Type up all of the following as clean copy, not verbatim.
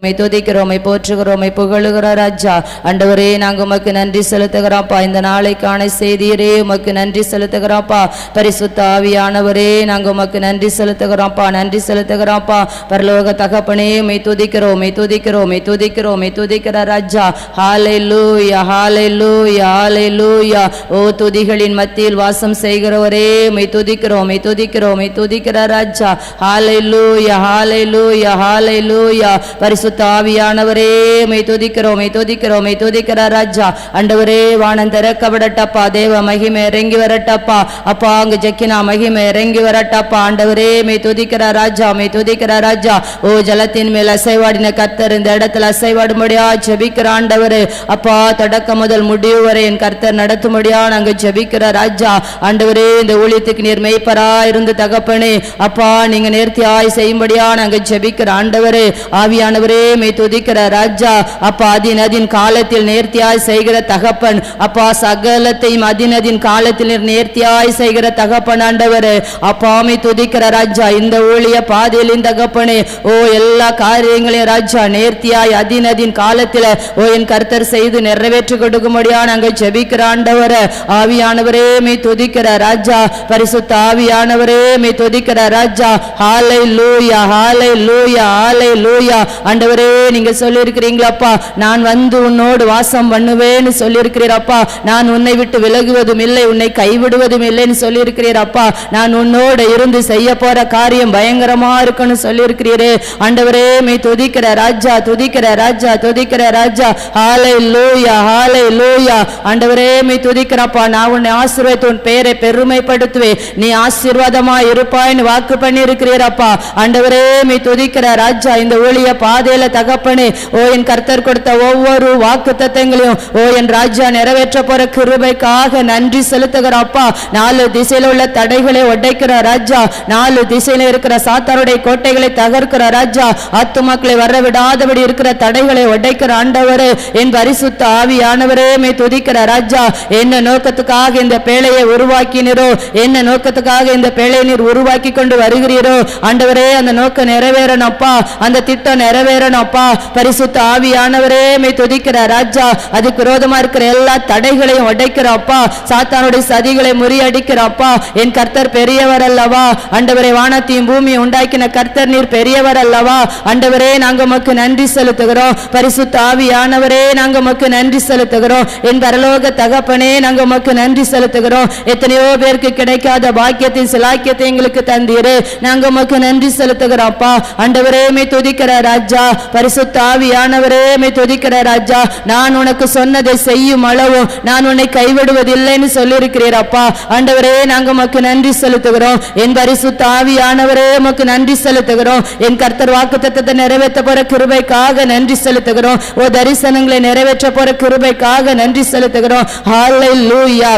துதிக்கிறோம், போற்றுகிறோம், புகழுகிற ராஜா. ஆண்டவரே, நாங்க உமக்கு நன்றி செலுத்துகிறோம்ப்பா. இந்த நாளைக்கான செய்தியரே உமக்கு நன்றி செலுத்துகிறோம்ப்பா. பரிசுத்த ஆவியானவரே, நாங்க உமக்கு நன்றி செலுத்துகிறோம்ப்பா, நன்றி செலுத்துகிறோம்ப்பா. பரலோக தகப்பனே, உம்மை துதிக்கிறோம், துதிக்கிறோம், துதிக்கிறோம், துதிக்கிற ராஜா. ஹல்லேலூயா, ஹல்லேலூயா, ஹல்லேலூயா. ஓ துதிகளின் மத்தியில் வாசம் செய்கிறவரே, உம்மை துதிக்கிறோம், துதிக்கிறோம், துதிக்கிற ராஜா. ஹல்லேலூயா, ஹல்லேலூயா, ஹல்லேலூயா. பரிசுத்த ஆவியானவரே, மை துதிக்கிறோம், துதிக்கிறோம், துதிக்கிற ராஜா. ஆண்டவரே, வானம் திறக்கப்படட்டப்பா, தேவ மகிமை இறங்கி வரட்டப்பா. அப்பா, அங்கு ஜக்கினா மகிமை இறங்கி வரட்டப்பா. ஆண்டவரே, மை துதிக்கிற ராஜா, மை துதிக்கிற ராஜா. ஓ ஜலத்தின் மேல் அசைவாடின கர்த்தர் இந்த இடத்துல அசைவாடும்படியா ஜெபிக்கிற ஆண்டவரே. அப்பா, தொடக்கம் முதல் முடிவு வரை என் கர்த்தர் நடத்தும்படியா நாங்க ஜெபிக்கிற ராஜா. ஆண்டவரே, இந்த ஊழியத்துக்கு நீர் மெய்ப்பரா இருந்து தகப்பனே, அப்பா நீங்க நேர்த்தியாய் செய்யும்படியா நாங்க ஜெபிக்கிற ஆண்டவரே. ஆவியானவரே, மை துதிக்கிற ராஜா. அப்பா, அதின் காலத்தில் நேர்த்தியாய் செய்கிற தகப்பன். அப்பா, சகலத்தையும் அதின் காலத்தில் நேர்த்தியாய் செய்கிற தகப்பன் ஆண்டவரே. அப்பா, மை துதிக்கிற ராஜா. இந்த ஊழிய பாதையில் தகப்பனே, ஓ எல்லா காரியங்களையும் ராஜா நேர்த்தியாய் அதின் காலத்தில் ஓ என் கர்த்தர் செய்து நிறைவேற்றி கொடுக்கும்படியா நாங்கள் ஜெபிக்கிற ஆண்டவரே. ஆவியானவரே, மை துதிக்கிற ராஜா. பரிசுத்த ஆவியானவரே, மை துதிக்கிற ராஜா. ஹல்லேலூயா, ஹல்லேலூயா, ஹல்லேலூயா. ஆண்டவரே, நீங்க சொல்லி இருக்கிறீங்களப்பா, நான் வந்து உன்னோடு வாசம் பண்ணுவேன்னு சொல்லி இருக்கிறீரப்பா. நான் உன்னை விட்டு விலகுவதும் இல்லை, உன்னை கைவிடுவதும் இல்லைன்னு சொல்லி இருக்கிறீரப்பா. நான் உன்னோடு இருந்து செய்ய போற காரியம் பயங்கரமா இருக்குன்னு சொல்லி இருக்கிறீரே. ஆண்டவரே, மை துதிக்கிற ராஜா, துதிக்கிற ராஜா, துதிக்கிற ராஜா. ஹல்லேலூயா, ஹல்லேலூயா. ஆண்டவரே, மை துதிக்கிறப்பா. நான் உன்னை ஆசீர்வதித்து உன் பெயரை பெருமைப்படுத்துவேன், நீ ஆசீர்வாதமா இருப்பாய்னு வாக்கு பண்ணி இருக்கிறீரப்பா. ஆண்டவரே, மை துதிக்கிற ராஜா. இந்த ஊழிய பாதையில தகப்பனே, ஓ என் கர்த்தர் கொடுத்த ஒவ்வொரு வாக்கு தத்தங்களையும் ஓ என் ராஜா நிறைவேற்ற போற கிருபைக்காக நன்றி செலுத்துகிறப்பா. 4 திசையில உள்ள தடைகளை உடைக்கிற ராஜா, 4 திசையில இருக்கிற சாத்தானுடைய கோட்டைகளை தகர்க்கிற ராஜா, ஆத்துமாக்களை வரவிடாதபடி இருக்கிற தடைகளை உடைக்கிற ஆண்டவரே. என் பரிசுத்த ஆவியானவரே, மை துதிக்கிற ராஜா. என்ன நோக்கத்துக்காக இந்த பேழையை உருவாக்கினீரோ, என்ன நோக்கத்துக்காக இந்த பேழையை நீர் உருவாக்கி கொண்டு வருகிறீரோ ஆண்டவரே, அந்த நோக்கம் நிறைவேறணும்ப்பா, அந்த திட்டம் நிறைவேறணும்ப்பா. பரிசுத்த ஆவியானவரே, மை துதிக்கிற ராஜா. அதுக்கு விரோதமா இருக்கிற எல்லா தடைகளையும் உடைக்கிறப்பா, சாத்தானுடைய சதிகளை முறியடிக்கிறப்பா. என் கர்த்தர் பெரியவர் அல்லவா ஆண்டவரே. வானத்தையும் பூமியை உண்டாக்கின கர்த்தர் நீர் பெரியவர் அல்லவா ஆண்டவரே. நாங்க உமக்கு நன்றி செலுத்துகிறோம். பரிசுத்த ஆவியானவரே, நாங்க உமக்கு நன்றி செலுத்துகிறோம். என் பரலோக தகப்பனே, நாங்க உமக்கு நன்றி செலுத்துகிறோம். எத்தனையோ பேருக்கு கிடைக்காத பாக்கியத்தின் சிலாக்கியத்தை எங்களுக்கு தந்தீரு, நாங்க உமக்கு நன்றி செலுத்துகிறோம்ப்பா. ஆண்டவரே, மை துதிக்கிற ராஜா. பரிசுத்த ஆவியானவரே, மை துதிக்கிற ராஜா. நான் உனக்கு சொன்னதை செய்யும் அளவும் நான் உன்னை கைவிடுவதில்லைன்னு சொல்லி இருக்கிறீரப்பா. ஆண்டவரே, நாங்க உமக்கு நன்றி செலுத்துகிறோம். என் பரிசுத்த ஆவியானவரே, உமக்கு நன்றி செலுத்துகிறோம். என் கர்த்தர் வாக்குத்தத்தத்தை நிறைவேற்ற போற கிருபைக்காக நன்றி செலுத்துகிறோம். ஓ தரிசனங்களை நிறைவேற்ற போற கிருபைக்காக நன்றி செலுத்துகிறோம். ஹல்லேலூயா,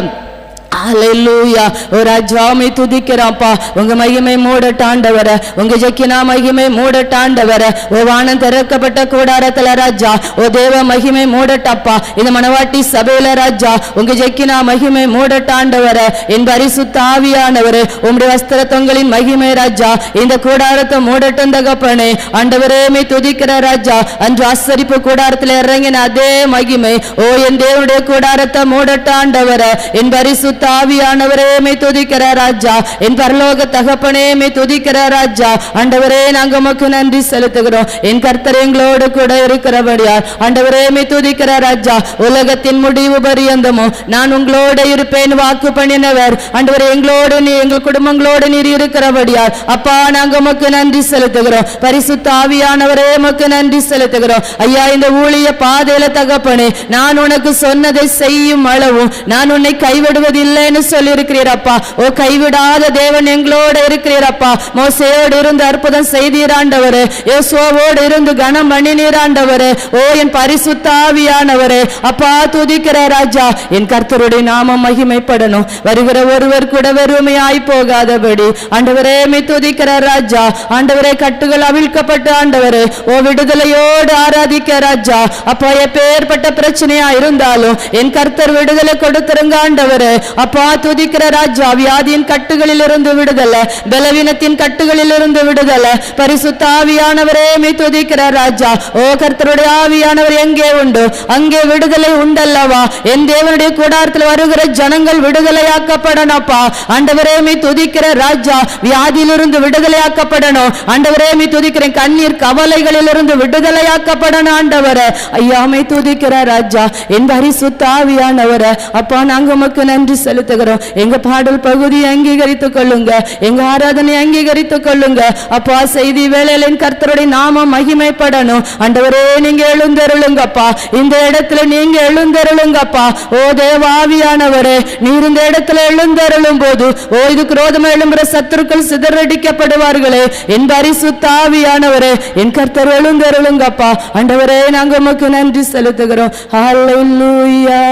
ஹல்லேலூயா. ஓ ராஜா, மை துதிக்கிறோம்ப்பா. உங்க மகிமை மூடட்டாண்டவர, உங்க ஜக்கினா மகிமை மூடட்டாண்டவர. ஓ வானம் திறக்கப்பட்ட கூடாரத்துல ராஜா, ஓ தேவ மகிமை மூடட்டப்பா. இந்த மனவாட்டி சபையில ராஜா, உங்க ஜக்கினா மகிமை மூடட்டாண்டவர. என் பரிசுத்த ஆவியானவரே, உம்முடைய வஸ்திர தொங்கலின் மகிமை ராஜா இந்த கூடாரத்தை மூடட்டும் தகப்பனே. ஆண்டவரே, மை துதிக்கிற ராஜா. அன்று ஆசரிப்பு கூடாரத்துல இறங்கின அதே மகிமை ஓ என் தேவனுடைய கூடாரத்தை மூடட்டாண்டவர. என் பரிசுத்த ஆவியானவரே, மை துதிக்கிற ராஜா. என் பரலோக தகப்பனே, மை துதிக்கிற ராஜா. ஆண்டவரே, நாங்க உமக்கு நன்றி செலுத்துகிறோம். என் கர்த்தர் எங்களோடு கூட இருக்கிறபடியா ஆண்டவரே, மை துதிக்கிற ராஜா. உலகத்தின் முடிவு பரியந்தமும் நான் உங்களோட இருப்பேன் வாக்கு பண்ணினவர் ஆண்டவரே. எங்களோடு நீ எங்கள் குடும்பங்களோடு நீர் இருக்கிறபடியா அப்பா, நாங்க உமக்கு நன்றி செலுத்துகிறோம். பரிசுத்த ஆவியானவரே, உமக்கு நன்றி செலுத்துகிறோம். ஐயா, இந்த ஊழிய பாதையில தகப்பனே, நான் உனக்கு சொன்னதை செய்யும் அளவும் நான் உன்னை கைவிடுவதில்லை சொல்லி இருக்கிறீரப்பா. ஓ கைவிடாத தேவன் எங்களோடு இருக்கிறீரப்பா. மோசேயோடு இருந்து அற்புதம் செய்தீராண்டவரே, யோசுவாவோடு இருந்து கனம் பண்ணினீராண்டவரே. ஓ என் பரிசுத்த ஆவியானவரே, அப்பா துதிக்கிற ராஜா. என் கர்த்தருடைய நாமம் மகிமைப்படணும். வருகிற ஒருவர் கூட வெறுமையாய் போகாதபடி ஆண்டவரே, மை துதிக்கிற ராஜா. ஆண்டவரே, கட்டுகள் அவிழ்க்கப்பட்ட ஆண்டவரே, ஓ விடுதலையோடு ஆராதிக்க ராஜா. அப்பா, எப்பேற்பட்ட பிரச்சனையா இருந்தாலும் என் கர்த்தர் விடுதலை கொடுத்திருங்க ஆண்டவரே. அப்பா துதிக்கிற ராஜா, வியாதியின் கட்டுகளில் இருந்து விடுதலை, பலவீனத்தின் கட்டுகளில் இருந்து விடுதலை. பரிசுத்த ஆவியானவரே மே துதிக்கிற ராஜா. ஓ கர்த்தருடைய ஆவியானவர் எங்கே உண்டு அங்கே விடுதலை உண்டல்லவா. என் தேவனுடைய கூடாரத்தில் வருகிற ஜனங்கள் விடுதலையாக்கப்படணும்ப்பா. ஆண்டவரே மே துதிக்கிற ராஜா, வியாதியிலிருந்து விடுதலையாக்கப்படணும். ஆண்டவரே மே துதிக்கிறேன், கண்ணீர் கவலைகளில் இருந்து விடுதலையாக்கப்படணும். ஆண்டவரே ஐயாமை துதிக்கிற ராஜா, என் பரிசுத்த ஆவியானவரே அப்பா, நாங்க உமக்கு நன்றி செலுத்துகிறோம். எங்க பாடல் பகுதியை அங்கீகரித்துக் கொள்ளுங்க, எங்க ஆராதனை அங்கீகரித்துக் கொள்ளுங்க அப்பா. செய்தி வேளையில் என் கர்த்தருடைய நாமம் மகிமைப்படணும். ஆண்டவரே நீங்க எழுந்தருளுங்கப்பா, இந்த இடத்துல நீங்க எழுந்தருளுங்கப்பா. ஓ தேவாவியானவரே, நீர் இந்த இடத்துல எழுந்தருளும் போது ஓ இதுக்கு ரோதமா எழும்புற சத்துருக்கள் சிதறடிக்கப்படுவார்களே. என் பரிசுத்த ஆவியானவரே, என் கர்த்தர் எழுந்தருளுங்கப்பா. ஆண்டவரே நாங்க உமக்கு நன்றி செலுத்துகிறோம். ஹல்லேலூயா.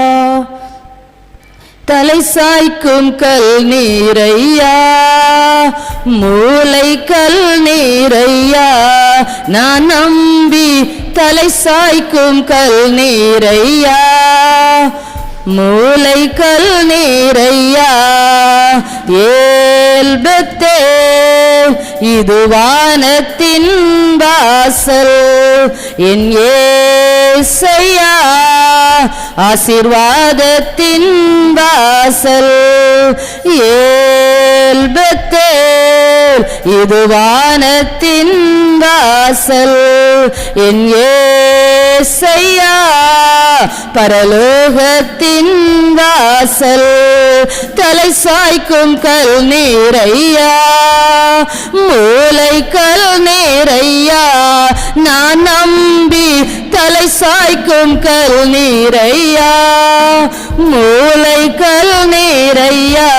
தலை சாய்க்கும் கல் நீரையா, மூளை கல் நீரையா, நான் நம்பி தலை சாய்க்கும் கல் நீரையா, மூளை கல் நீரையா. ஏல்பத்தே இது வானத்தின் வாசல், என் ஏசையா ஆசீர்வாதத்தின் வாசல். ஏல்பத்தே இது வானத்தின் வாசல், என் ஏசையா பரலோகத்தின் வாசல். தலை சாய்க்கும் கல் நீரையா, மூளை கல் நீரையா, நான் நம்பி தலை சாய்க்கும் கல் நீரையா, மூளை கல் நீரையா.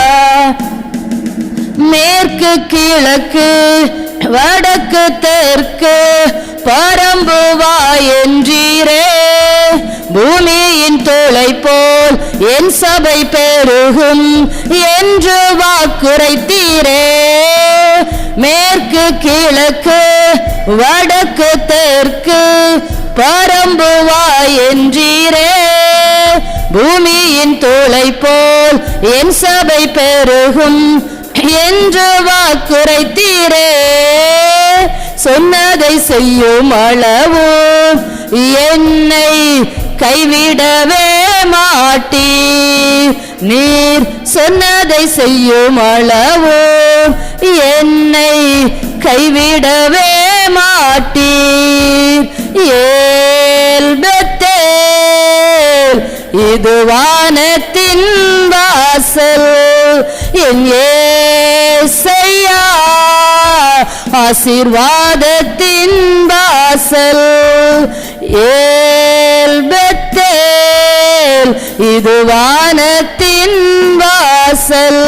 மேற்கு கிழக்கு வடக்கு தெற்கு பரம்புவா என்றீரே, பூமியின் தோளை போல் என் சபை பெருகும் என்று வாக்குரைத்தீரே. மேற்கு கிழக்கு வடக்கு தெற்கு பரம்புவா என்றீரே, பூமியின் தோளை போல் என் சபை பெருகும் என்று வாக்குரைத்தீரே. சொன்னதை செய்யும் அளவு என்னை கைவிடவே மாட்டீர். நீர் சொன்னதை செய்யும் அளவு என்னை கைவிடவே மாட்டீர். ஏல்பத்தேல் இது வானத்தின் வாசல், என் ஏசையா ஆசீர்வாதத்தின் வாசல். ஏல்பத்தேல் இது வானத்தின் வாசல்,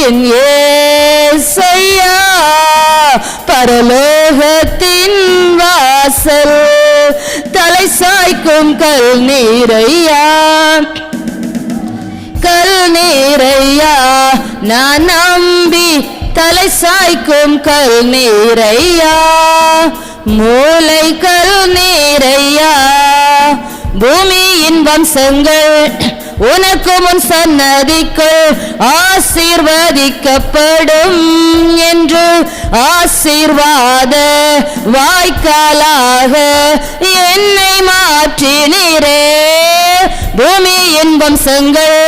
என் ஏசையா பரலோகத்தின் வாசல். தலை சாய்க்கும் கல் நீரையா, கல் நீரையா, நான் நம்பி தலை சாய்க்கும் கல் நீரையா, மூளை கல் நீரையா. பூமியின் வம்சங்கள் உனக்கு முன் சன்னதிக்குள் ஆசீர்வதிக்கப்படும் என்று ஆசீர்வாத வாய்க்காலாக என்னை மாற்றினீரே. பூமியின் வம்சங்கள்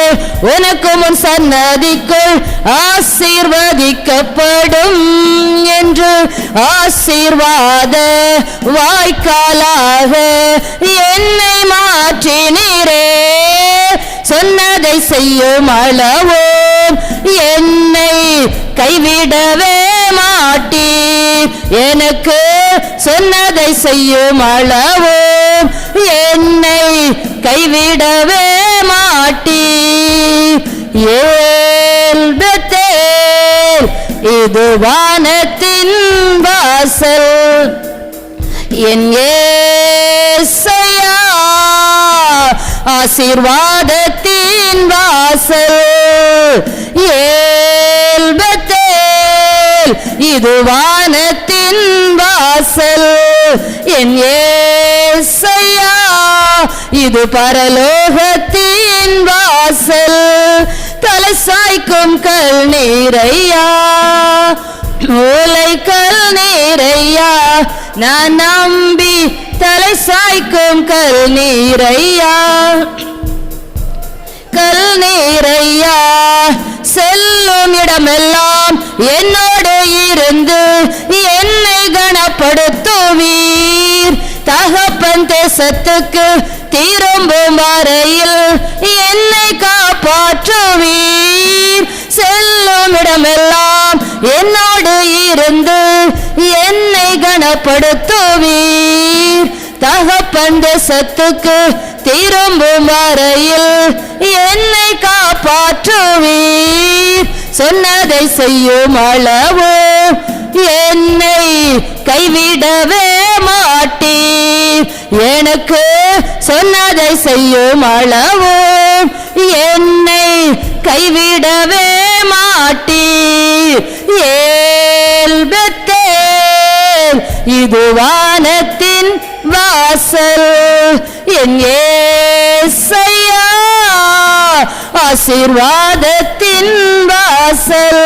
உனக்கு முன் சன்னதிக்குள் ஆசீர்வதிக்கப்படும் என்று ஆசீர்வாத வாய்க்காலாக என்னை மாற்றினீரே. சொன்னதை செய்யும் அளவோ என்னை கைவிடவே மாட்டீர். எனக்கு சொன்னதை செய்யும் அளவோ என்னை கைவிடவே மாட்டீர். ஏல்பத்தேல் இது வானத்தின் வாசல், என் ஏசையா ஆசீர்வாதத்தின் வாசல். ஏல்பத்தேல் இது வானத்தின் வாசல், என் ஏசையா இது பரலோகத்தின் வாசல். தலை சாய்க்கும் கல் நீரையா, மூளை கல் நீரையா, நான் நம்பி தலை சாய்க்கும் கல் நீரையா, கல் நீரையா. செல்லும் இடமெல்லாம் என்னோடு இருந்து என்னை கனப்படுத்துவீர். தகப்பன் தேசத்துக்கு திரும்பும் வரையில் என்னை காப்பாற்றுவீர். செல்லும் இடமெல்லாம் என்னோடு இருந்து என்னை கனப்படுத்துவீர். தகப்பன் தேசத்துக்கு திரும்பும் வரையில் என்னை காப்பாற்றுவீர். சொன்னதை செய்யும் அளவு என்னை கைவிடவே மாட்டீர். எனக்கு சொன்னதை செய்யும் அளவு என்னை கைவிடவே மாட்டீர். ஏல் பெத்தேல், இது வானத்தின் வாசல், என் ஏசையா ஆசீர்வாதத்தின் வாசல்.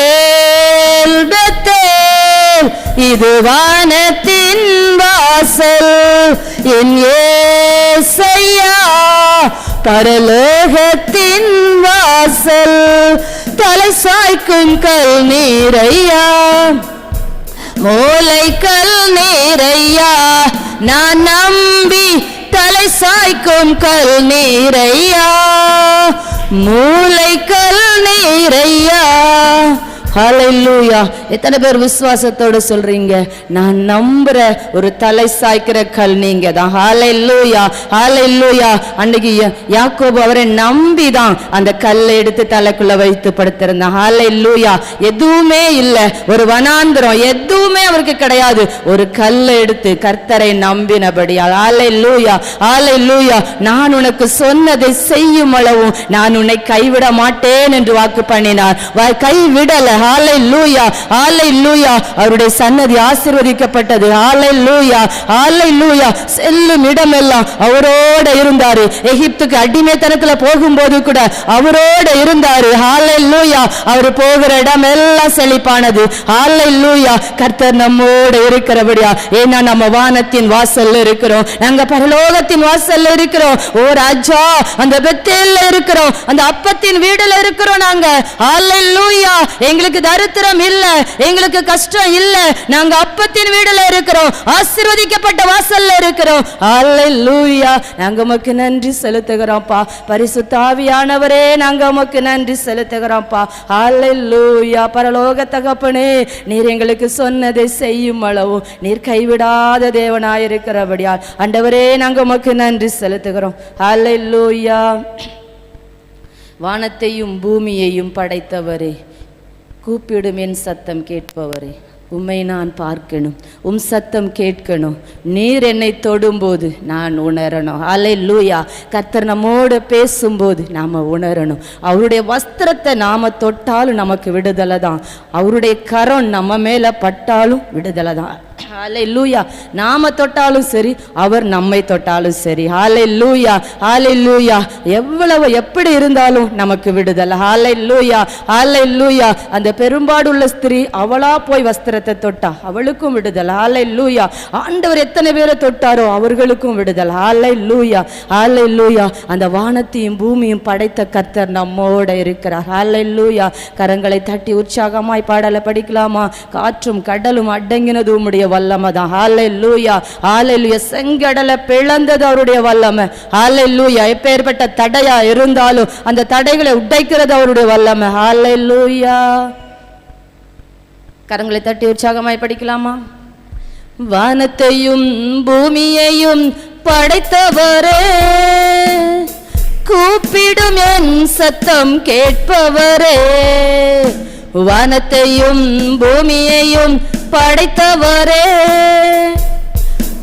ஏல் பெத்தேல், இது வானத்தின் வாசல், என் ஏசையா பரலோகத்தின் வாசல். தலை சாய்க்கும் கல் நீரையா, மூளை கல் நீரையா, நான் நம்பி தலை சாய்க்கும் கல் நீரையா, மூளை கல் நீரையா. ஹல்லேலூயா. எத்தனை பேர் விசுவாசத்தோடு சொல்றீங்க, நான் நம்புற ஒரு தலை சாய்க்கிற கல் நீங்க தான். ஹல்லேலூயா, ஹல்லேலூயா. அன்னைக்கு யாக்கோபு அவரை நம்பிதான் அந்த கல்லை எடுத்து தலைக்குள்ள வைத்து படுத்திருந்தான். ஹல்லேலூயா. எதுவுமே இல்லை, ஒரு வனாந்திரம் எதுவுமே அவருக்கு கிடையாது. ஒரு கல்லை எடுத்து கர்த்தரை நம்பினபடியா. ஹல்லேலூயா, ஹல்லேலூயா. நான் உனக்கு சொன்னதை செய்யும் அளவும் நான் உன்னை கைவிட மாட்டேன் என்று வாக்கு பண்ணினார். கைவிடல. ஹல்லேலூயா, ஹல்லேலூயா. அவருடைய சன்னதி ஆசீர்வதிக்கப்பட்டது. ஹல்லேலூயா, ஹல்லேலூயா. செல்லும் இடமெல்லாம் அவரோட இருந்தாரு. எகிப்துக்கு அடிமைத்தனத்துல போகும்போது கூட அவரோட இருந்தாரு. ஹல்லேலூயா. அவர் போகிற இடம் எல்லாம் செழிப்பானது. ஹல்லேலூயா. கர்த்தர் நம்மோட இருக்கிறபடியா. ஏன்னா நம்ம வானத்தின் வாசல்ல இருக்கிறோம், நாங்க பரலோகத்தின் வாசல்ல இருக்கிறோம். ஓ ராஜா, அந்த பெத்தேல்ல இருக்கிறோம், அந்த அப்பத்தின் வீடுல இருக்கிறோம் நாங்க. ஹல்லேலூயா. எங்களுக்கு தரித்திரம் இல்ல, எங்களுக்கு கஷ்டம் இல்ல, நாங்க அப்பத்தின் வீடுல இருக்கிறோம், ஆசீர்வதிக்கப்பட்ட வாசல்ல இருக்கிறோம். ஹல்லேலூயா. நாங்க உமக்கு நன்றி செலுத்துகிறோம்ப்பா. பரிசுத்த ஆவியானவரே, நாங்க உமக்கு நன்றி செலுத்துகிறோம்ப்பா. ஹல்லேலூயா. பரலோக தகப்பனே, நீர் எங்களுக்கு சொன்னதை செய்யும் அளவு நீர் கைவிடாத தேவனாயிருக்கிறபடியால் ஆண்டவரே நாங்க உமக்கு நன்றி செலுத்துகிறோம். ஹல்லேலூயா. வானத்தையும் பூமியையும் படைத்தவரே, கூப்பிடும் என் சத்தம் கேட்பவரே, உம்மை நான் பார்க்கணும், உம் சத்தம் கேட்கணும். நீர் என்னை தொடும்போது நான் உணரணும். ஹல்லேலூயா. கர்த்தர் நம்மோடு பேசும்போது நாம் உணரணும். அவருடைய வஸ்திரத்தை நாம் தொட்டாலும் நமக்கு விடுதலை தான். அவருடைய கரம் நம்ம மேலே பட்டாலும் விடுதலை தான். ஹல்லேலூயா. நாம தொட்டாலும் சரி, அவர் நம்மை தொட்டாலும் சரி. ஹல்லேலூயா, ஹல்லேலூயா. எவ்வளவு எப்படி இருந்தாலும் நமக்கு விடுதலை. ஹல்லேலூயா, ஹல்லேலூயா. அந்த பெரும்பாடுள்ள ஸ்திரீ அவளா போய் வஸ்திரத்தை தொட்டா, அவளுக்கும் விடுதலை. ஹல்லேலூயா. ஆண்டவர் எத்தனை பேரை தொட்டாரோ அவர்களுக்கும் விடுதலை. ஹல்லேலூயா, ஹல்லேலூயா. அந்த வானத்தையும் பூமியும் படைத்த கர்த்தர் நம்மோட இருக்கிறார். ஹல்லேலூயா. கரங்களை தட்டி உற்சாகமாய் பாடலை படிக்கலாமா? காற்றும் கடலும் அடங்கினது உம்முடைய வல்லமை தான். ஹல்லேலூயா, ஹல்லேலூயா. செங்கடலை பிளந்தது அவருடைய வல்லமை. ஹல்லேலூயா. எப்பேற்பட்ட தடையா இருந்தாலும் அந்த தடைகளை உடைக்கிறது அவருடைய வல்லமை. ஹல்லேலூயா. கரங்களை தட்டி உற்சாகமாய் படிக்கலாமா? வானத்தையும் பூமியையும் படைத்தவரே, கூப்பிடும் என் சத்தம் கேட்பவரே. வானத்தையும் பூமியையும் படைத்தவரே,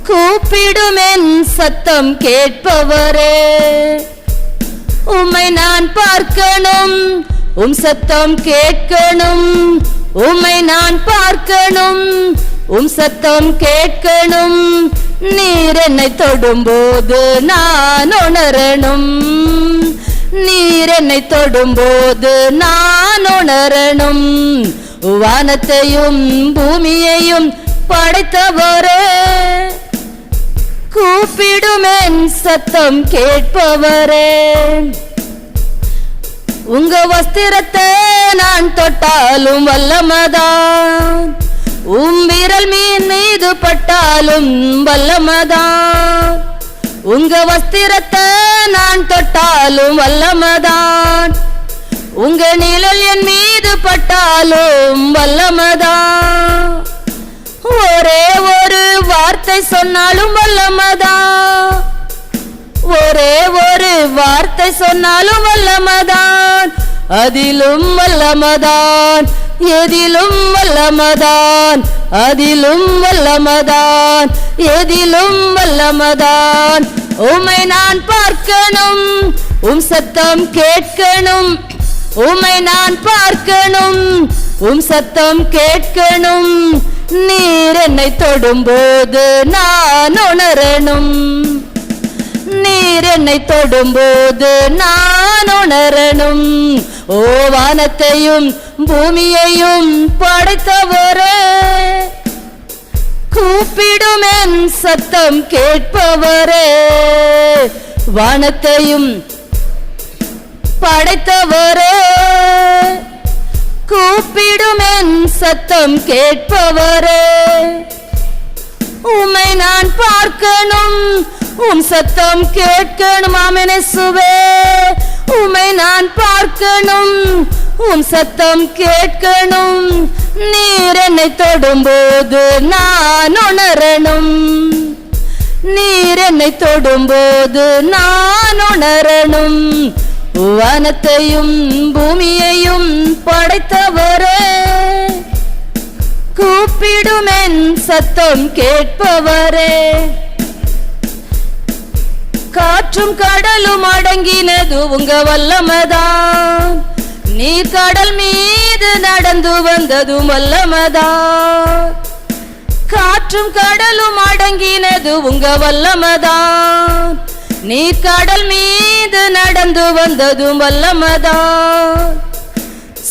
கூப்பிடும் என் சத்தம் கேட்பவரே. உம்மை நான் பார்க்கணும், உம் சத்தம் கேட்கணும். உம்மை நான் பார்க்கணும், உம் சத்தம் கேட்கணும். நீர் என்னை தொடும்போது நான் உணரணும். நீர் என்னை தொடும்போது நான் உணரணும். வானத்தையும் பூமியையும் படைத்தவரே, கூப்பிடுமென் சத்தம் கேட்பவரே. உங்க வஸ்திரத்தை நான் தொட்டாலும் வல்லமதான், விரல் மீது பட்டாலும் வல்லமதான். உங்க வஸ்திரத்தை நான் தொட்டாலும் வல்லமதான், உங்க நிழல் என் மீது பட்டாலும் வல்லமதான். ஒரே ஒரு வார்த்தை சொன்னாலும் வல்லமதான், ஒரே ஒரு வார்த்தை சொன்னாலும் வல்லமதான். அதிலும் வல்லமதான், எதிலும் வல்லமதான், அதிலும் வல்லமதான், எதிலும் வல்லமதான். உம்மை நான் பார்க்கணும், சத்தம் கேட்கணும். உம்மை நான் பார்க்கணும், சத்தம் கேட்கணும். நீர் என்னை தொடும்போது நான் உணரணும். நீர் என்னை தொடும்போது நான் உணரணும். ஓ வானத்தையும் பூமியையும் படைத்தவரே, கூப்பிடுமென் சத்தம் கேட்பவரே. வானத்தையும் படைத்தவரே, கூப்பிடுமென் சத்தம் கேட்பவரே. உம்மை நான் பார்க்கணும், சத்தம் கேட்கணும். ஆமென் இயேசுவே. உம்மை நான் பார்க்கணும், சத்தம் கேட்கணும். நீர் என்னை தொடும்போது நான் உணரணும். நீர் என்னை தொடும்போது நான் உணரணும். வானத்தையும் பூமியையும் படைத்தவரே, கூப்பிடுமென் சத்தம் கேட்பவரே. காற்றும் கடலும் அடங்கினது உங்க வல்லமதான், நீர் கடல் மீது நடந்து வந்ததும் வல்லமதான். காற்றும் கடலும் அடங்கினது உங்க வல்லமதான், நீர் கடல் மீது நடந்து வந்ததும் வல்லமதான்.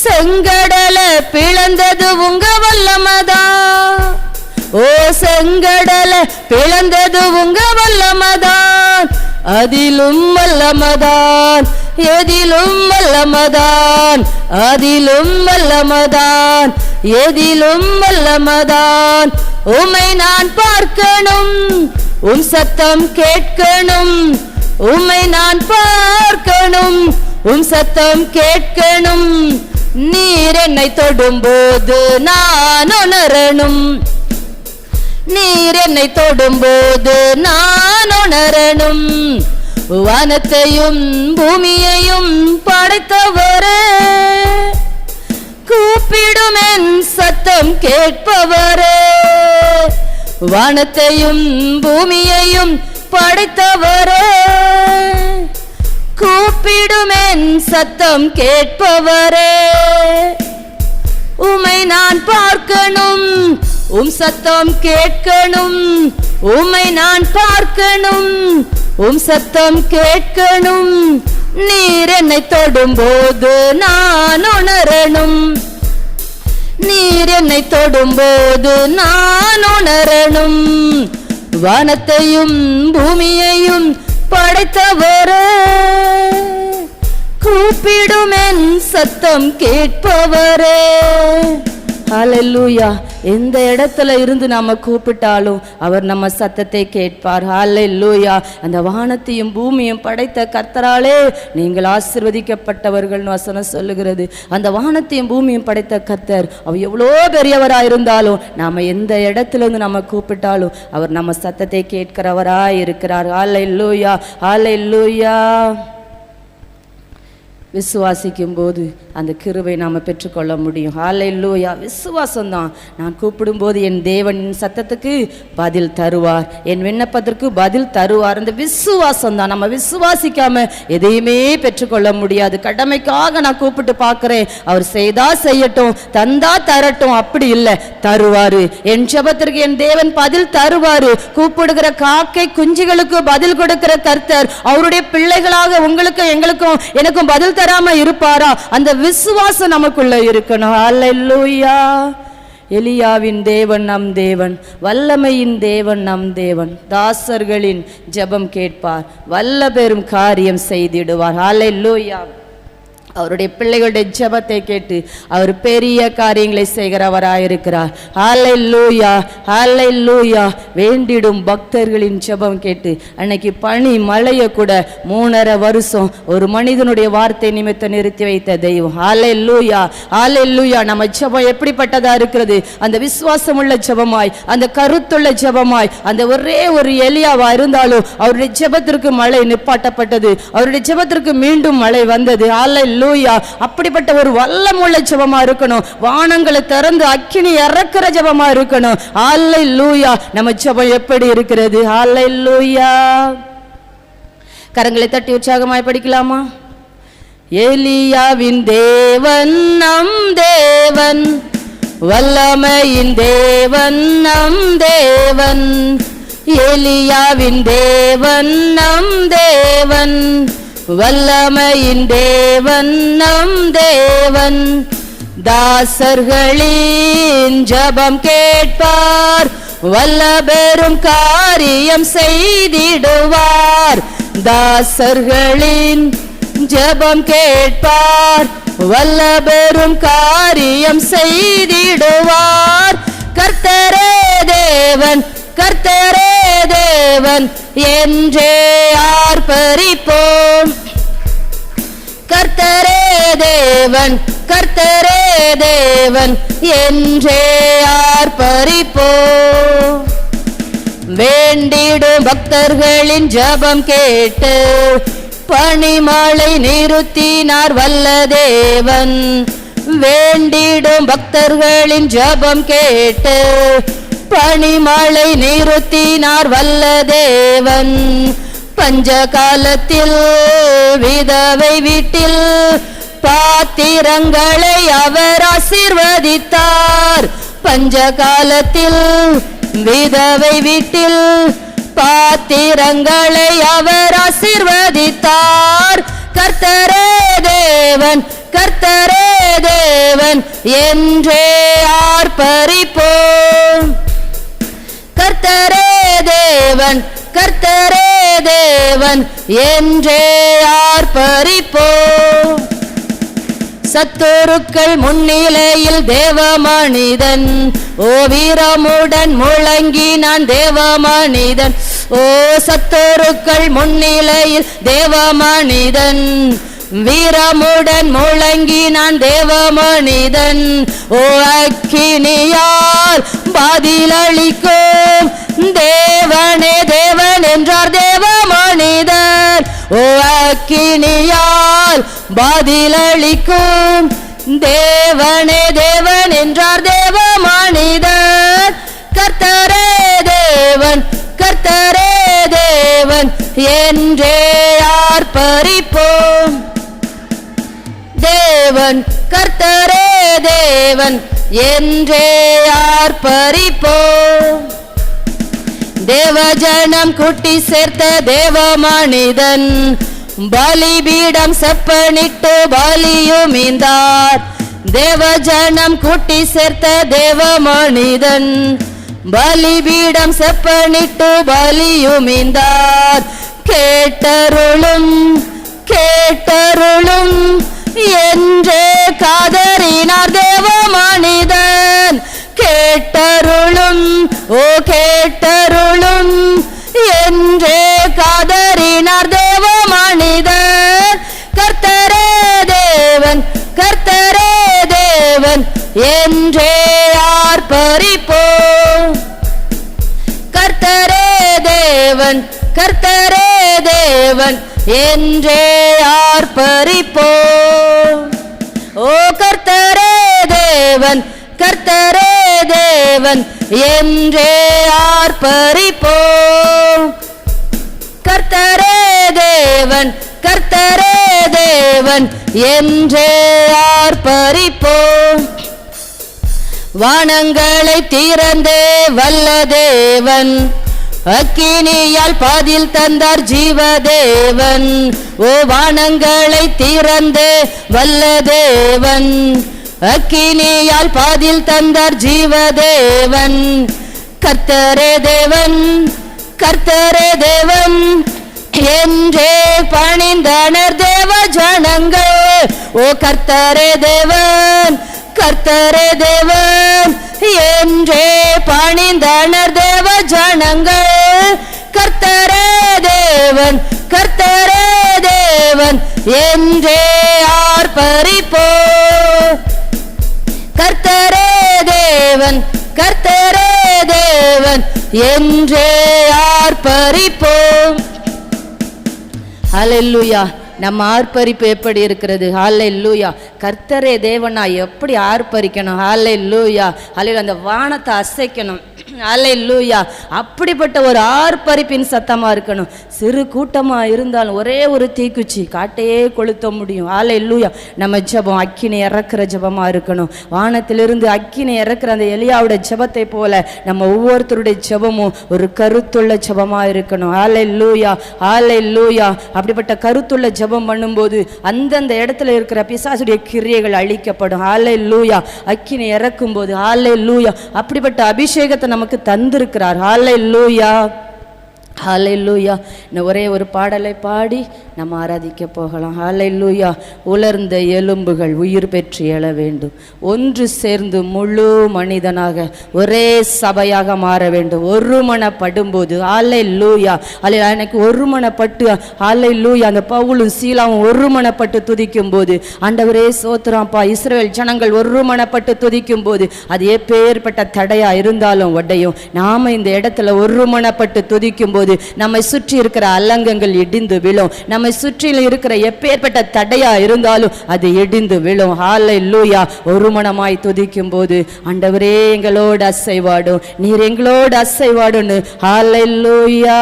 செங்கடல பிளந்தது உங்க வல்லமதான், ஓ செங்கடல பிளந்தது உங்க வல்லமதான். அதிலும் வல்லமதான், எதிலும் வல்லமதான், அதிலும் வல்லமதான், எதிலும் வல்லமதான். உம்மை நான் பார்க்கணும், சத்தம் கேட்கணும். உம்மை நான் பார்க்கணும், சத்தம் கேட்கணும். நீர் என்னை தொடும்போது நான் உணரணும். நீர் என்னை தொடும்போது நான் உணரணும். வானத்தையும் பூமியையும் படைத்தவரே, கூப்பிடுமென் சத்தம் கேட்பவரே. வானத்தையும் பூமியையும் படைத்தவரே, கூப்பிடுமென் சத்தம் கேட்பவரே. உம்மை நான் பார்க்கணும், சத்தம் கேட்கணும். உம்மை நான் பார்க்கணும், சத்தம் கேட்கணும். நீர் என்னை தொடும்போது நான் உணரணும். நீர் என்னை தொடும்போது நான் உணரணும். வானத்தையும் பூமியையும் படைத்தவரே, கூப்பிடுமென் சத்தம் கேட்பவரே. ஹல்லேலூயா. எந்த இடத்துல இருந்து நாம கூப்பிட்டாலும் அவர் நம்ம சத்தத்தை கேட்பார். ஹல்லேலூயா. அந்த வானத்தையும் பூமியும் படைத்த கர்த்தராலே நீங்கள் ஆசீர்வதிக்கப்பட்டவர்கள் வசனம் சொல்லுகிறது. அந்த வானத்தையும் பூமியும் படைத்த கர்த்தர் அவர் எவ்வளோ பெரியவராயிருந்தாலும் நாம எந்த இடத்துல இருந்து நம்ம கூப்பிட்டாலும் அவர் நம்ம சத்தத்தை கேட்கிறவராய் இருக்கிறார். ஹல்லேலூயா, ஹல்லேலூயா. விசுவாசிக்கும் போது அந்த கிருபை நாம் பெற்றுக்கொள்ள முடியும். ஹல்லேலூயா. விசுவாசம்தான். நான் கூப்பிடும்போது என் தேவனின் சத்தத்துக்கு பதில் தருவார், என் விண்ணப்பத்திற்கு பதில் தருவார். அந்த விசுவாசம் தான். நம்ம விசுவாசிக்காம எதையுமே பெற்றுக்கொள்ள முடியாது. கடமைக்காக நான் கூப்பிட்டு பார்க்கிறேன், அவர் செய்தா செய்யட்டும், தந்தா தரட்டும், அப்படி இல்லை, தருவாரு. என் ஜெபத்திற்கு என் தேவன் பதில் தருவாரு. கூப்பிடுகிற காக்கை குஞ்சுகளுக்கு பதில் கொடுக்கிற கர்த்தர் அவருடைய பிள்ளைகளாக உங்களுக்கு எங்களுக்கும் எனக்கும் பதில் தராம இருப்பாரா? அந்த விசுவாசம் நமக்குள்ள இருக்கணும். ஹல்லேலூயா. எலியாவின் தேவன் நம் தேவன், வல்லமையின் தேவன் நம் தேவன். தாசர்களின் ஜெபம் கேட்பார், வல்ல பெரும் காரியம் செய்திடுவார். ஹல்லேலூயா. அவருடைய பிள்ளைகளுடைய ஜெபத்தை கேட்டு அவர் பெரிய காரியங்களை செய்கிறவராயிருக்கிறார். ஹல்லேலூயா, ஹல்லேலூயா. வேண்டிடும் பக்தர்களின் ஜெபம் கேட்டு அன்னைக்கு பனி மழையை கூட 3.5 வருஷம் ஒரு மனிதனுடைய வார்த்தை நிமித்தம் நிறுத்தி வைத்த தெய்வம். ஹல்லேலூயா, ஹல்லேலூயா. நம்ம ஜெபம் எப்படிப்பட்டதா இருக்கிறது? அந்த விசுவாசம் உள்ள ஜெபமாய், அந்த கருத்துள்ள ஜெபமாய், அந்த ஒரே ஒரு எலியாவா இருந்தாலும் அவருடைய ஜெபத்திற்கு மழை நிப்பாட்டப்பட்டது, அவருடைய ஜெபத்திற்கு மீண்டும் மழை வந்தது. ஹல்லேலூயா. அப்படிப்பட்ட ஒரு வல்லமுள்ள ஜெபமா இருக்கணும். வானங்களை திறந்து அக்கினி இறக்குற ஜெபமா இருக்கணும். ஹல்லேலூயா. நம்ம ஜெபம் எப்படி இருக்கிறது? ஹல்லேலூயா. கரங்களை தட்டி உற்சாகமாய் படிக்கலாமா? எலியாவின் தேவன் நம் தேவன், வல்லமையின் தேவன் நம் தேவன். எலியாவின் தேவன் நம் தேவன், வல்லமையின் தேவன் நம் தேவன். தாசர்களின் ஜெபம் கேட்பார், வல்ல பெரும் காரியம் செய்திடுவார். தாசர்களின் ஜெபம் கேட்பார், வல்ல பெரும் காரியம் செய்திடுவார். கர்த்தரே தேவன், கர்த்தரே தேவன் என்றே ஆர்ப்பரிப்போம். கர்த்தரே தேவன், கர்த்தரே தேவன் என்றே ஆர்ப்பரிப்போம். வேண்டிடும் பக்தர்களின் ஜெபம் கேட்டு பனிமழை நிறுத்தினார் வல்ல தேவன். வேண்டிடும் பக்தர்களின் ஜெபம் கேட்டு பனிமழை நிறுத்தினார் வல்ல தேவன். பஞ்ச காலத்தில் விதவை வீட்டில் பாத்திரங்களை அவர் ஆசீர்வதித்தார். பஞ்ச காலத்தில் விதவை வீட்டில் பாத்திரங்களை அவர் ஆசீர்வதித்தார். கர்த்தரே தேவன், கர்த்தரே தேவன் என்றே ஆர்ப்பரிப்போம். கர்த்தரே தேவன், கர்த்தரே தேவன் என்றே ஆர்ப்பரிப்போம். சத்துருக்கள் முன்னிலையில் தேவ மனிதன், ஓ வீரமுடன் முழங்கினான் தேவ மனிதன். ஓ சத்துருக்கள் முன்னிலையில் தேவ மனிதன், வீரமுடன் முழங்கினான் தேவ மனிதன். ஓ அக்கினியால் பதிலளிக்கும் தேவனே தேவன் என்றார் தேவ மனிதன். ஓ அக்கினியால் பதிலளிக்கும் தேவனே தேவன் என்றார் தேவ மனிதன். கர்த்தரே தேவன், கர்த்தரே தேவன் என்றே ஆர்ப்பரிப்போம். தேவன், கர்த்தரே தேவன் என்றே ஆர்ப்பரிப்போம். தேவஜனம் கூட்டி சேர்த்த தேவ மனிதன், பலிபீடம் செப்பனிட்டு பலியும் ஈந்தார். தேவஜனம் கூட்டி சேர்த்த தேவ மனிதன், பலிபீடம் செப்பனிட்டு பலியும் ஈந்தார். கேட்டருளும், கேட்டருளும் என்றே காதறினார் தேவ மனிதன். கேட்டருளும், ஓ கேட்டருளும் என்றே காதறினார் தேவ மனிதன். கர்த்தரே தேவன், கர்த்தரே தேவன் என்றே ஆர்ப்பரிப்போம். கர்த்தரே தேவன், கர்த்தரே தேவன் என்றே ஆர்ப்பரிப்போம். கர்த்தரே தேவன் என்றே ஆர்ப்பரிப்போம். கர்த்தரே தேவன், கர்த்தரே தேவன் என்றே ஆர்ப்பரிப்போம். வானங்களை திறந்தே வல்ல தேவன், அக்கினியால் பதில் தந்தார் ஜீவதேவன். ஓ வானங்களை திறந்தே வல்ல தேவன், அக்கினியால் பதில் தந்தார் ஜீவதேவன். கர்த்தரே தேவன், கர்த்தரே தேவன் என்றே பணிந்தனர் தேவ ஜனங்கள். ஓ கர்த்தரே தேவன், கர்த்தரே தேவன் என்றே பணிந்தனர் தேவ ஜனங்கள். கர்த்தரே தேவன், கர்த்தரே தேவன் என்றே ஆர்ப்பரிப்போம். கர்த்தரே தேவன், கர்த்தரே தேவன் என்றே ஆர்ப்பரிப்போம். ஹல்லேலூயா. நம்ம ஆர்ப்பரிப்பு எப்படி இருக்கிறது? ஹல்லேலூயா. கர்த்தரே தேவனா எப்படி ஆர்ப்பரிக்கணும்? ஹல்லேலூயா. ஹல்லேலூயா. அந்த வானத்தை அசைக்கணும். ஹல்லேலூயா. அப்படிப்பட்ட ஒரு ஆர்ப்பரிப்பின் சத்தமா இருக்கணும். சிறு கூட்டமா இருந்தாலும் ஒரே ஒரு தீக்குச்சி காட்டையே கொளுத்த முடியும். ஹல்லேலூயா. நம்ம ஜெபம் அக்கினி இறக்குற ஜெபமா இருக்கணும். வானத்திலிருந்து அக்கினி இறக்குற அந்த எலியாவுடைய ஜெபத்தை போல நம்ம ஒவ்வொருத்தருடைய ஜெபமும் ஒரு கருத்துள்ள ஜெபமா இருக்கணும். ஹல்லேலூயா, ஹல்லேலூயா. அப்படிப்பட்ட கருத்துள்ள ஜெபம் பண்ணும்போது அந்தந்த இடத்துல இருக்கிற பிசாசுடைய கிரியைகள் அழிக்கப்படும். ஹல்லேலூயா. அக்கினி இறக்கும் போது ஹல்லேலூயா அப்படிப்பட்ட அபிஷேகத்தை நமக்கு தந்திருக்கிறார். ஹல்லேலூயா, ஹல்லேலூயா. இன்னும் ஒரே ஒரு பாடலை பாடி நம்ம ஆராதிக்க போகலாம். ஹல்லேலூயா. உலர்ந்த எலும்புகள் உயிர் பெற்று எழ வேண்டும். ஒன்று சேர்ந்து முழு மனிதனாக ஒரே சபையாக மாற வேண்டும். ஒருமனப்படும்போது ஹல்லேலூயா. ஹல்லேலூயா. எனக்கு ஒருமனப்பட்டு ஹல்லேலூயா அந்த பவுலும் சீலாவும் ஒருமனப்பட்டு துதிக்கும் போது, ஆண்டவரே சோத்திரம்ப்பா, இஸ்ரவேல் ஜனங்கள் ஒருமனப்பட்டு துதிக்கும் போது அது எப்பேற்பட்ட தடையா இருந்தாலும் உடையும். நாம இந்த இடத்துல ஒருமனப்பட்டு துதிக்கும் போது நம்மை சுற்றி இருக்கிற அல்லங்கங்கள் இடிந்து விழும். நம்மை சுற்றிலும் இருக்கிற எப்பேற்பட்ட தடையா இருந்தாலும் அது இடிந்து விழும். ஹல்லேலூயா. ஒருமனமாய் துதிக்கும் போது ஆண்டவரே எங்களோடு அசைவாடும், நீர் எங்களோடு அசைவாடுன்னு. ஹல்லேலூயா.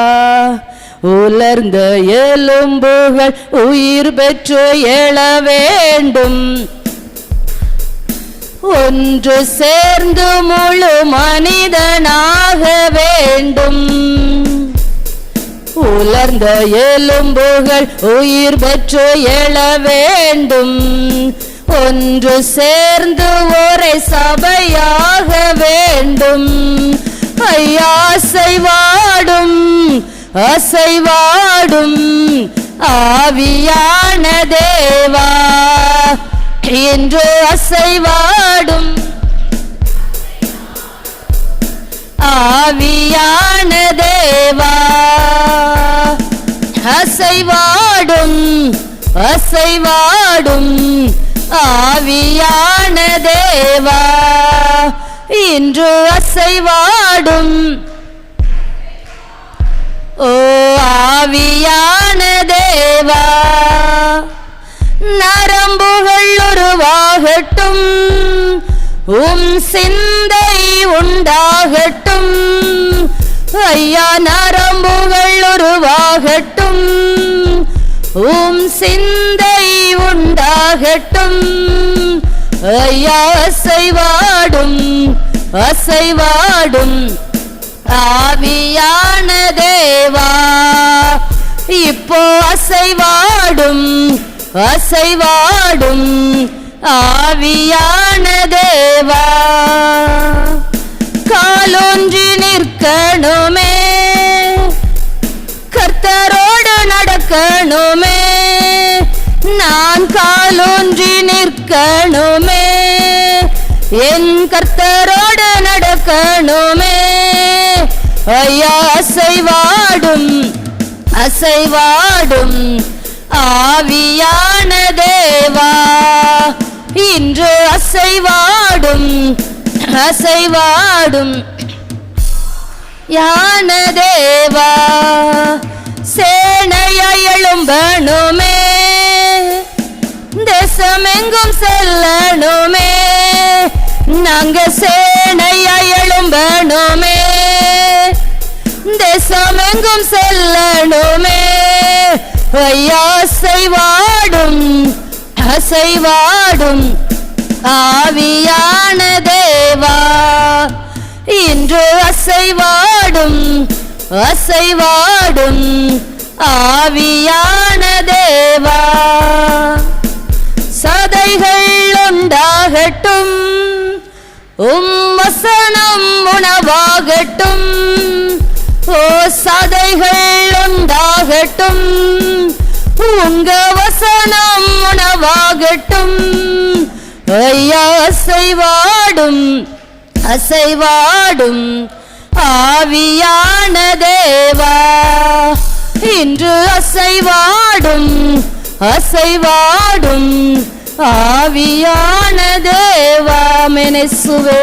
உலர்ந்த எலும்புகள் உயிர் பெற்று எழ வேண்டும். ஒன்று சேர்ந்து முழு மனிதனாக வேண்டும். உலர்ந்த எலும்புகள் உயிர் பெற்று எழ வேண்டும். ஒன்று சேர்ந்து ஒரே சபையாக வேண்டும். ஐயா அசைவாடும், அசைவாடும் ஆவியான தேவா என்று அசைவாடும் ஆவியான தேவா. அசைவாடும், அசைவாடும் ஆவியான தேவா இன்று அசைவாடும். ஓ ஆவியான தேவா, நரம்புகள் உருவாகட்டும், சிந்தை உண்டாகட்டும். ஐயா நரம்புகள் உருவாகட்டும், சிந்தை உண்டாகட்டும். ஐயா அசைவாடும், அசைவாடும் ஆவியான தேவா இப்போ அசைவாடும், அசைவாடும் ஆவியான தேவா. காலொன்றி நிற்கணுமே, கர்த்தரோடு நடக்கணுமே. நான் காலொன்றி நிற்கணுமே, என் கர்த்தரோடு நடக்கணுமே. ஐயா அசைவாடும், அசைவாடும் ஆவியான தேவா இன்று அசைவாடும், அசைவாடும் யான தேவா. சேனையை எழும்பணுமே, தேசமெங்கும் செல்லணுமே. நாங்க சேனையா எழும்பணுமே, தேசமெங்கும் செல்லணுமே. ஐயா அசைவாடும் அசைவாடும் ஆவியான தேவா, இன்று அசைவாடும் அசைவாடும் ஆவியான தேவா. சதைகள் உண்டாகட்டும், வசனம் உணவாகட்டும். ஓ சதைகள் உண்டாகட்டும், உங்க வசனம் உணவாகட்டும். ஐயா அசைவாடும் அசைவாடும் ஆவியான தேவா, இன்று அசைவாடும் அசைவாடும் ஆவியான தேவா. மெனசுவே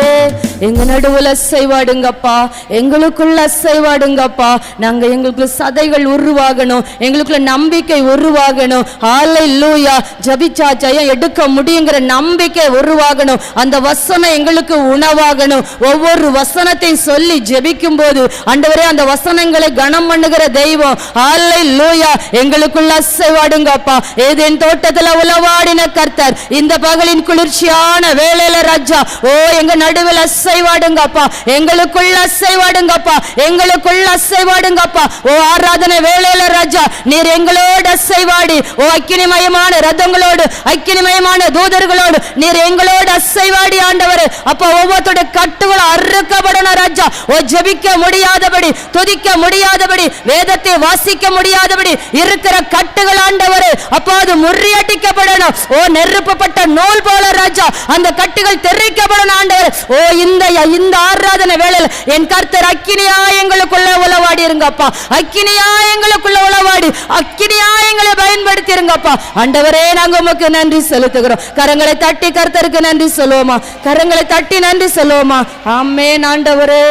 எங்க நடுவுல அசைவாடுங்கப்பா, எங்களுக்குள்ள அசைவாடுங்கப்பா. நாங்க எங்களுக்குள்ள சதைகள் உருவாகணும், எங்களுக்குள்ள நம்பிக்கை உருவாகணும். ஹல்லேலூயா. ஜபிச்சா ஜெயம் எடுக்க முடியுங்கிற நம்பிக்கை உருவாகணும். அந்த வசனம் எங்களுக்கு உணவாகணும். ஒவ்வொரு வசனத்தையும் சொல்லி ஜெபிக்கும் போது ஆண்டவரே அந்த வசனங்களை கனம் பண்ணுகிற தெய்வம். ஹல்லேலூயா. எங்களுக்குள்ள அசைவாடுங்கப்பா. ஏதேன் தோட்டத்துல உலவாடின கர்த்தர் இந்த பகலின் குளிர்ச்சியான வேளையில ராஜா, ஓ எங்க நடுவில் அசைவாடுங்கப்பா, எங்களுக்குள்ள அசைவாடுங்கப்பா, எங்களுக்குள்ள அசைவாடுங்கப்பா. ஓ ஆராதனை வேளையில ராஜா, நீர் எங்களோடு அசைவாடி, ஓ அக்கினிமயமான ரதங்களோடு அக்கினிமயமான தூதர்களோடு நீர் எங்களோடு அசைவாடி ஆண்டவரே. அப்பா ஒவ்வொருத்தோட கட்டுகள் அறுக்கப்படணும் ராஜா. ஓ ஜெபிக்க முடியாதபடி, துதிக்க முடியாதபடி, வேதத்தை வாசிக்க முடியாதபடி இருக்கிற கட்டுகள் ஆண்டவரே அப்பா அது முறியடிக்கப்படணும். ஓ நெருப்பப்பட்ட நூல் போல ராஜா அந்த கட்டுகள் தெரிவிக்கப்படணும் ஆண்டவரே. ஓ இந்த ஆராதனை வேளையில் என் கர்த்தர் அக்கினியா எங்களுக்குள்ள உளவாடி இருங்கப்பா, அக்கினியா எங்களுக்குள்ள உளவாடி அக்கினியா எங்களை பயன்படுத்தி இருங்கப்பா ஆண்டவரே. நாங்க உமக்கு நன்றி செலுத்துகிறோம். கரங்களை தட்டி கர்த்தருக்கு நன்றி சொல்லுவோமா? கரங்களை தட்டி நன்றி சொல்லுவோமா? ஆமென் ஆண்டவரே.